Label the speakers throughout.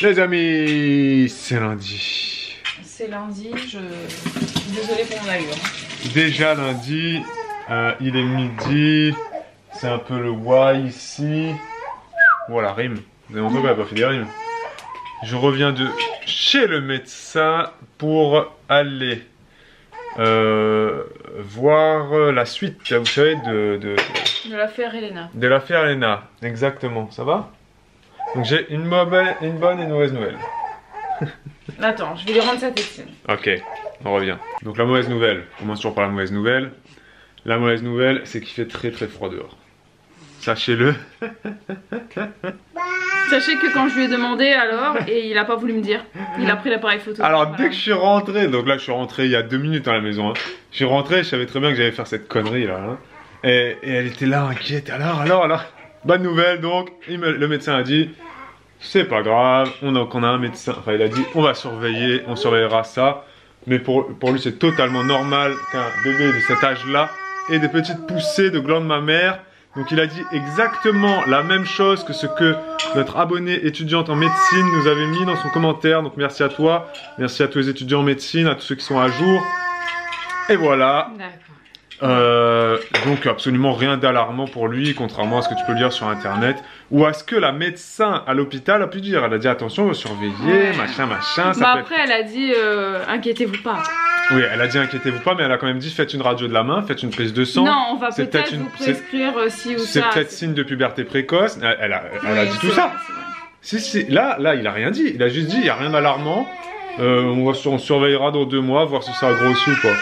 Speaker 1: Les amis, c'est lundi.
Speaker 2: C'est lundi, je suis désolée pour mon allure.
Speaker 1: Déjà lundi, il est midi. C'est un peu le why ici. Voilà, rime. Vous avez montré qu'on n'a pas fait des rimes. Je reviens de chez le médecin pour aller voir la suite, vous savez, de
Speaker 2: l'affaire Elena.
Speaker 1: De l'affaire Elena, exactement. Ça va? Donc j'ai une bonne et une mauvaise nouvelle.
Speaker 2: Attends, je vais lui rendre sa textile.
Speaker 1: Ok, on revient. Donc la mauvaise nouvelle, on commence toujours par la mauvaise nouvelle. La mauvaise nouvelle, c'est qu'il fait très froid dehors. Sachez-le.
Speaker 2: Sachez que quand je lui ai demandé alors, et il a pas voulu me dire, il a pris l'appareil photo.
Speaker 1: Alors
Speaker 2: voilà.
Speaker 1: dès que je suis rentré, donc là je suis rentré il y a 2 minutes dans la maison. Hein. Je suis rentré, je savais très bien que j'allais faire cette connerie là. Hein. Et elle était là inquiète. Alors. Bonne nouvelle donc, le médecin a dit, c'est pas grave, on a un médecin, enfin il a dit, on va surveiller, on surveillera ça. Mais pour lui c'est totalement normal qu'un bébé de cet âge là ait des petites poussées de glandes mammaires. Donc il a dit exactement la même chose que ce que notre abonnée étudiante en médecine nous avait mis dans son commentaire. Donc merci à toi, merci à tous les étudiants en médecine, à tous ceux qui sont à jour. Et voilà. Donc absolument rien d'alarmant pour lui, contrairement à ce que tu peux lire sur internet. Ou à ce que la médecin à l'hôpital a pu dire. Elle a dit attention, vous surveillez, machin. Ça
Speaker 2: bah après elle a dit inquiétez-vous pas.
Speaker 1: Oui, elle a dit inquiétez-vous pas, mais elle a quand même dit faites une radio de la main, faites une prise de sang.
Speaker 2: Non, on va peut-être vous prescrire ci ou ça.
Speaker 1: C'est peut-être signe de puberté précoce. Elle a dit tout ça. Si, là, il a rien dit. Il a juste dit il n'y a rien d'alarmant. On surveillera dans 2 mois, voir si ça a grossi ou pas.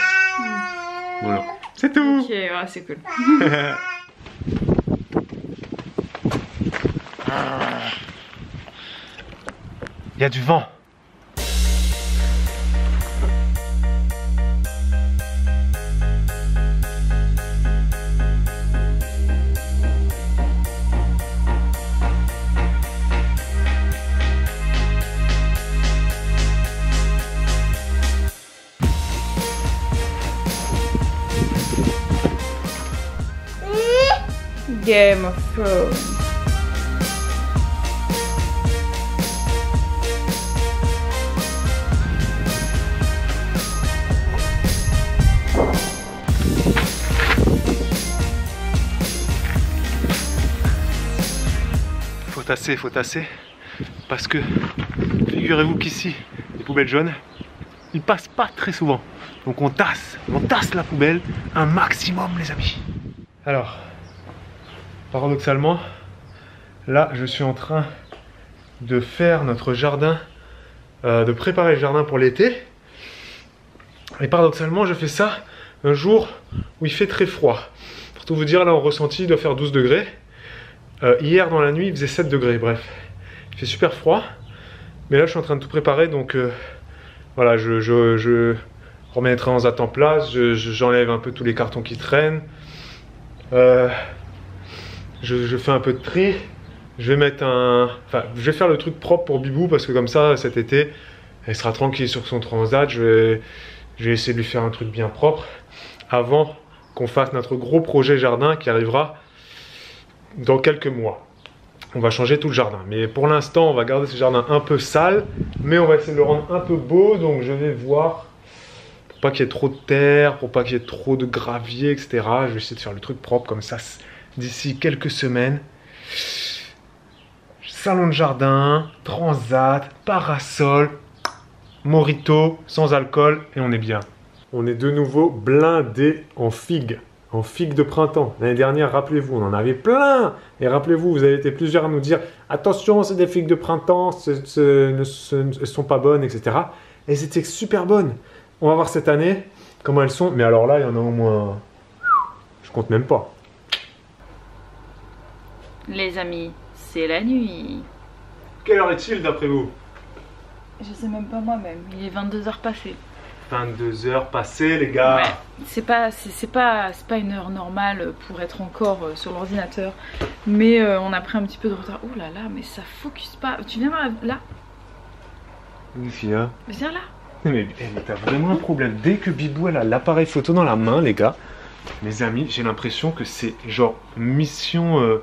Speaker 1: Voilà. C'est tout.
Speaker 2: Ok, ouais, c'est cool.
Speaker 1: Il y a du vent.
Speaker 2: Game of Thrones.
Speaker 1: Faut tasser, parce que figurez-vous qu'ici, les poubelles jaunes, ils passent pas très souvent. Donc on tasse la poubelle un maximum les amis. Alors, paradoxalement, là je suis en train de faire notre jardin, de préparer le jardin pour l'été. Et paradoxalement je fais ça un jour où il fait très froid. Pour tout vous dire, là en ressenti il doit faire 12 degrés. Hier dans la nuit il faisait 7 degrés, bref. Il fait super froid. Mais là je suis en train de tout préparer, donc voilà, je remets les transats en place, j'enlève un peu tous les cartons qui traînent. Je fais un peu de tri. Je vais mettre je vais faire le truc propre pour Bibou, parce que comme ça cet été elle sera tranquille sur son transat. Je vais essayer de lui faire un truc bien propre avant qu'on fasse notre gros projet jardin qui arrivera dans quelques mois. On va changer tout le jardin, mais pour l'instant on va garder ce jardin un peu sale, mais on va essayer de le rendre un peu beau. Donc je vais voir, pour pas qu'il y ait trop de terre, pour pas qu'il y ait trop de gravier, etc. Je vais essayer de faire le truc propre, comme ça d'ici quelques semaines. Salon de jardin, transat, parasol, mojito, sans alcool, et on est bien. On est de nouveau blindé en figues. En figues de printemps. L'année dernière, rappelez-vous, on en avait plein. Et rappelez-vous, vous avez été plusieurs à nous dire attention, c'est des figues de printemps, elles sont pas bonnes, etc. Et c'était super bonnes. On va voir cette année comment elles sont. Mais alors là, il y en a au moins, je compte même pas.
Speaker 2: Les amis, c'est la nuit.
Speaker 1: Quelle heure est-il d'après vous?
Speaker 2: Je sais même pas moi-même, il est 22h passées.
Speaker 1: 22 heures passées les gars.
Speaker 2: Ouais. C'est pas une heure normale pour être encore sur l'ordinateur. Mais on a pris un petit peu de retard. Oh là là, mais ça focus pas. Tu viens là?
Speaker 1: Viens.
Speaker 2: Viens là.
Speaker 1: Mais t'as vraiment un problème. Dès que Bibou elle a l'appareil photo dans la main les gars, mes amis, j'ai l'impression que c'est genre mission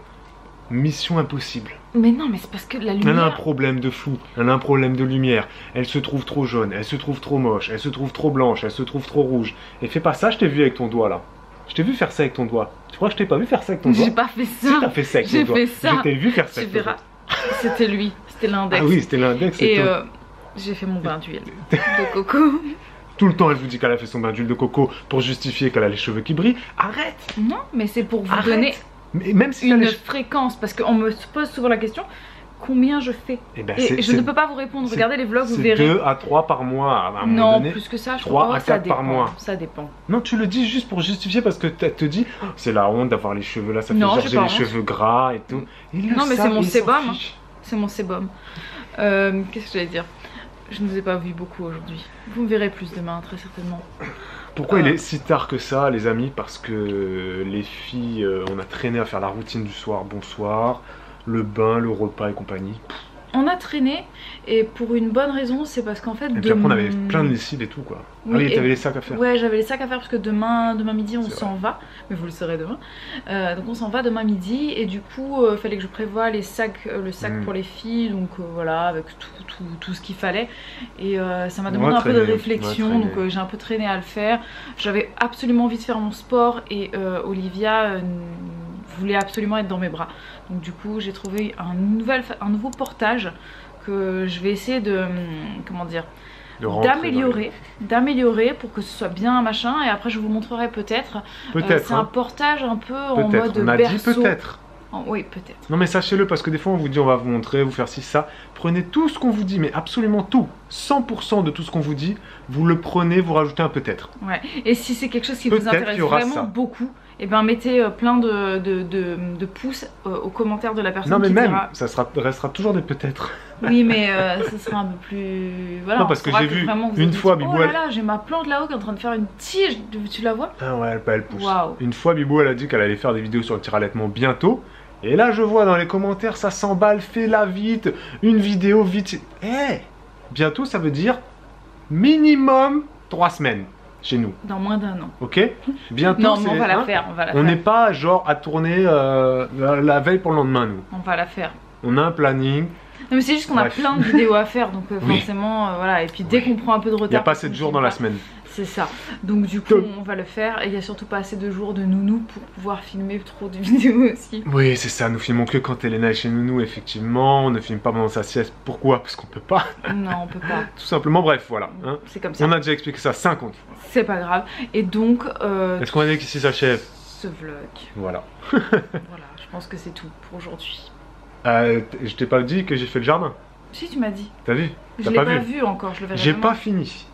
Speaker 1: mission impossible.
Speaker 2: Mais non, mais c'est parce que la lumière...
Speaker 1: Elle a un problème de flou, elle a un problème de lumière. Elle se trouve trop jaune, elle se trouve trop moche, elle se trouve trop blanche, elle se trouve trop rouge. Et fais pas ça, je t'ai vu avec ton doigt là. Je t'ai vu faire ça avec ton doigt. Tu crois que je t'ai pas vu faire ça avec ton doigt?
Speaker 2: J'ai pas fait ça.
Speaker 1: Si t'as fait ça avec ton doigt.
Speaker 2: J'ai fait ça.
Speaker 1: Je t'ai vu faire ça
Speaker 2: Tu
Speaker 1: avec ton
Speaker 2: verras.
Speaker 1: doigt.
Speaker 2: C'était lui, c'était l'index.
Speaker 1: Ah oui, c'était l'index.
Speaker 2: Et j'ai fait mon bain d'huile de coco.
Speaker 1: Tout le temps, elle vous dit qu'elle a fait son bain d'huile de coco pour justifier qu'elle a les cheveux qui brillent. Arrête!
Speaker 2: Non, mais c'est pour vous
Speaker 1: Arrête.
Speaker 2: donner
Speaker 1: Mais même si
Speaker 2: une fréquence, parce qu'on me pose souvent la question, combien je fais?
Speaker 1: Eh ben,
Speaker 2: et je ne peux pas vous répondre. Regardez les vlogs, vous
Speaker 1: c'est
Speaker 2: verrez.
Speaker 1: 2 à 3 par mois à un moment
Speaker 2: Non,
Speaker 1: donné.
Speaker 2: plus que ça, je
Speaker 1: 3
Speaker 2: crois.
Speaker 1: à 4 par mois.
Speaker 2: Ça dépend.
Speaker 1: Non, tu le dis juste pour justifier parce que tu te dis oh, c'est la honte d'avoir les cheveux là, ça fait
Speaker 2: Non,
Speaker 1: genre
Speaker 2: j'ai
Speaker 1: j'ai
Speaker 2: pas
Speaker 1: les
Speaker 2: honte.
Speaker 1: cheveux gras et tout. Ils
Speaker 2: Non,
Speaker 1: le
Speaker 2: mais
Speaker 1: savent,
Speaker 2: c'est mon
Speaker 1: ils s'en
Speaker 2: sébum. Hein.
Speaker 1: fichent.
Speaker 2: C'est mon sébum. Qu'est-ce que j'allais dire? Je ne vous ai pas vu beaucoup aujourd'hui. Vous me verrez plus demain, très certainement.
Speaker 1: Pourquoi il est si tard que ça, les amis? Parce que les filles, on a traîné à faire la routine du soir, bonsoir, le bain, le repas et compagnie.
Speaker 2: On a traîné, et pour une bonne raison, c'est parce qu'en fait...
Speaker 1: Et puis après, on avait plein de lessive et tout, quoi.
Speaker 2: Oui,
Speaker 1: ah oui, t'avais les sacs à faire.
Speaker 2: Ouais, j'avais les sacs à faire parce que demain midi, on
Speaker 1: C'est
Speaker 2: s'en va. Mais vous le saurez demain. Donc on s'en va demain midi, et du coup, il fallait que je prévoie les sacs, le sac pour les filles, donc voilà, avec tout ce qu'il fallait. Et ça m'a demandé un peu de réflexion, donc j'ai un peu traîné à le faire. J'avais absolument envie de faire mon sport, et Olivia voulait absolument être dans mes bras. Donc du coup, j'ai trouvé un nouveau portage que je vais essayer de... comment dire, d'améliorer pour que ce soit bien machin, et après je vous montrerai peut-être. C'est un portage un peu en mode berceau.
Speaker 1: On a dit peut-être.
Speaker 2: Oui, peut-être.
Speaker 1: Non mais sachez-le, parce que des fois on vous dit on va vous montrer, vous faire ci, ça. Prenez tout ce qu'on vous dit, mais absolument tout. 100% de tout ce qu'on vous dit, vous le prenez, vous rajoutez un peut-être.
Speaker 2: Ouais, et si c'est quelque chose qui vous intéresse vraiment beaucoup, et ben mettez plein de pouces aux commentaires de la personne.
Speaker 1: Non mais
Speaker 2: qui
Speaker 1: même,
Speaker 2: dira...
Speaker 1: ça restera toujours des peut-être.
Speaker 2: Oui, mais ça sera un peu plus... Voilà,
Speaker 1: non, parce que j'ai vu une fois Bibou...
Speaker 2: Oh là là, j'ai ma plante là-haut qui est en train de faire une tige, tu la vois?
Speaker 1: Ah ouais, elle pousse.
Speaker 2: Wow.
Speaker 1: Une fois Bibou, elle a dit qu'elle allait faire des vidéos sur le tir-allaitement bientôt. Et là, je vois dans les commentaires, ça s'emballe, fais-la vite, une vidéo vite. Eh, bientôt, ça veut dire minimum 3 semaines chez nous.
Speaker 2: Dans moins d'un an.
Speaker 1: Ok? Bientôt,
Speaker 2: non, mais on va la faire,
Speaker 1: on n'est pas genre à tourner la veille pour le lendemain, nous.
Speaker 2: On va la faire.
Speaker 1: On a un planning.
Speaker 2: Non, mais c'est juste qu'on a plein de vidéos à faire, donc forcément, voilà. Et puis dès qu'on prend un peu de retard...
Speaker 1: Il n'y a pas assez de jours dans la semaine.
Speaker 2: C'est ça. Donc du coup, on va le faire. Et il n'y a surtout pas assez de jours de nounou pour pouvoir filmer trop de vidéos aussi.
Speaker 1: Oui, c'est ça. Nous filmons que quand Elena est chez nounou, effectivement. On ne filme pas pendant sa sieste. Pourquoi? Parce qu'on peut pas.
Speaker 2: Non, on peut pas.
Speaker 1: Tout simplement, bref, voilà. Hein.
Speaker 2: C'est comme ça.
Speaker 1: On a déjà expliqué ça 50 fois.
Speaker 2: C'est pas grave. Et donc...
Speaker 1: Est-ce qu'on va dire qu'ici s'achève
Speaker 2: ce vlog?
Speaker 1: Voilà.
Speaker 2: Voilà, je pense que c'est tout pour aujourd'hui.
Speaker 1: Je t'ai pas dit que j'ai fait le jardin?
Speaker 2: Si, tu m'as dit.
Speaker 1: T'as vu?
Speaker 2: Je l'ai pas vu encore, je le verrai.
Speaker 1: J'ai pas fini.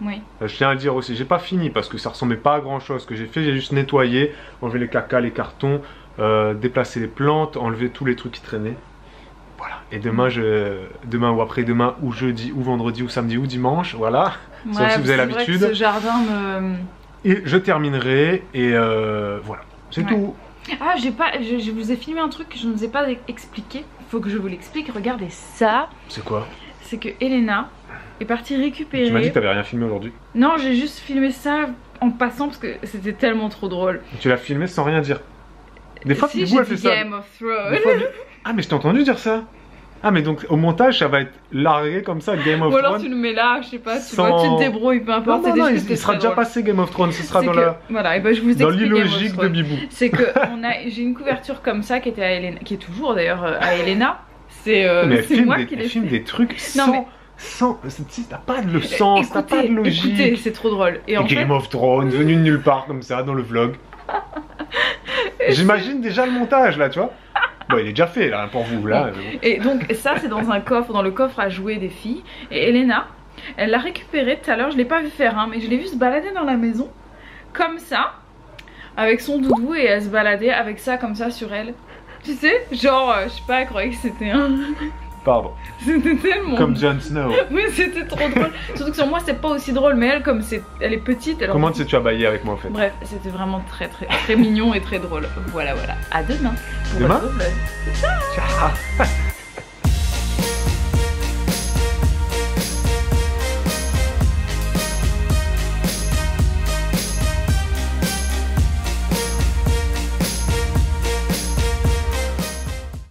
Speaker 2: Oui.
Speaker 1: Je tiens à le dire aussi, j'ai pas fini parce que ça ressemblait pas à grand chose. Ce que j'ai fait, j'ai juste nettoyé, enlevé les caca, les cartons, déplacé les plantes, enlevé tous les trucs qui traînaient. Voilà. Et demain, demain ou après-demain, ou jeudi, ou vendredi, ou samedi, ou dimanche, voilà.
Speaker 2: Ouais,
Speaker 1: ça aussi, vous avez l'habitude.
Speaker 2: Ce jardin me...
Speaker 1: Et je terminerai, et voilà. C'est tout.
Speaker 2: Ah, je vous ai filmé un truc que je ne vous ai pas expliqué. Faut que je vous l'explique. Regardez ça.
Speaker 1: C'est quoi?
Speaker 2: C'est que Elena est partie récupérer...
Speaker 1: Tu m'as dit que t'avais rien filmé aujourd'hui.
Speaker 2: Non, j'ai juste filmé ça en passant parce que c'était tellement trop drôle.
Speaker 1: Tu l'as filmé sans rien dire. Des fois,
Speaker 2: si,
Speaker 1: elle fait ça.
Speaker 2: Game of Thrones.
Speaker 1: Ah, mais je t'ai entendu dire ça. Ah, mais donc au montage, ça va être largué comme ça, Game of Thrones.
Speaker 2: Ou alors tu le mets là, je sais pas, tu te débrouilles, peu importe.
Speaker 1: Non, il sera déjà passé Game of Thrones, ce sera dans la...
Speaker 2: Voilà, et ben je vous explique.
Speaker 1: Dans l'illogique de Bibou.
Speaker 2: C'est que j'ai une couverture comme ça qui était à Elena, qui est toujours d'ailleurs à Elena. C'est moi qui l'ai fait.
Speaker 1: Elle filme des trucs sans... T'as pas de sens, t'as pas de logique.
Speaker 2: Écoutez, c'est trop drôle. Et en
Speaker 1: Game of Thrones, venu de nulle part comme ça dans le vlog. J'imagine déjà le montage là, tu vois. Bon, il est déjà fait là pour vous là.
Speaker 2: Et donc ça c'est dans un coffre, dans le coffre à jouets des filles. Et Elena, elle l'a récupéré tout à l'heure, je l'ai pas vu faire hein, mais je l'ai vu se balader dans la maison comme ça, avec son doudou, et elle se baladait avec ça comme ça sur elle. Tu sais, genre, je sais pas, elle croyait que c'était un...
Speaker 1: Pardon.
Speaker 2: C'était tellement...
Speaker 1: Comme Jon Snow.
Speaker 2: Oui, c'était trop drôle. Surtout que sur moi, c'est pas aussi drôle, mais elle, comme elle est petite... Alors...
Speaker 1: Comment tu as baillé avec moi en fait?
Speaker 2: Bref, c'était vraiment très mignon et très drôle. Voilà, voilà. À demain.
Speaker 1: Demain?
Speaker 2: Ciao.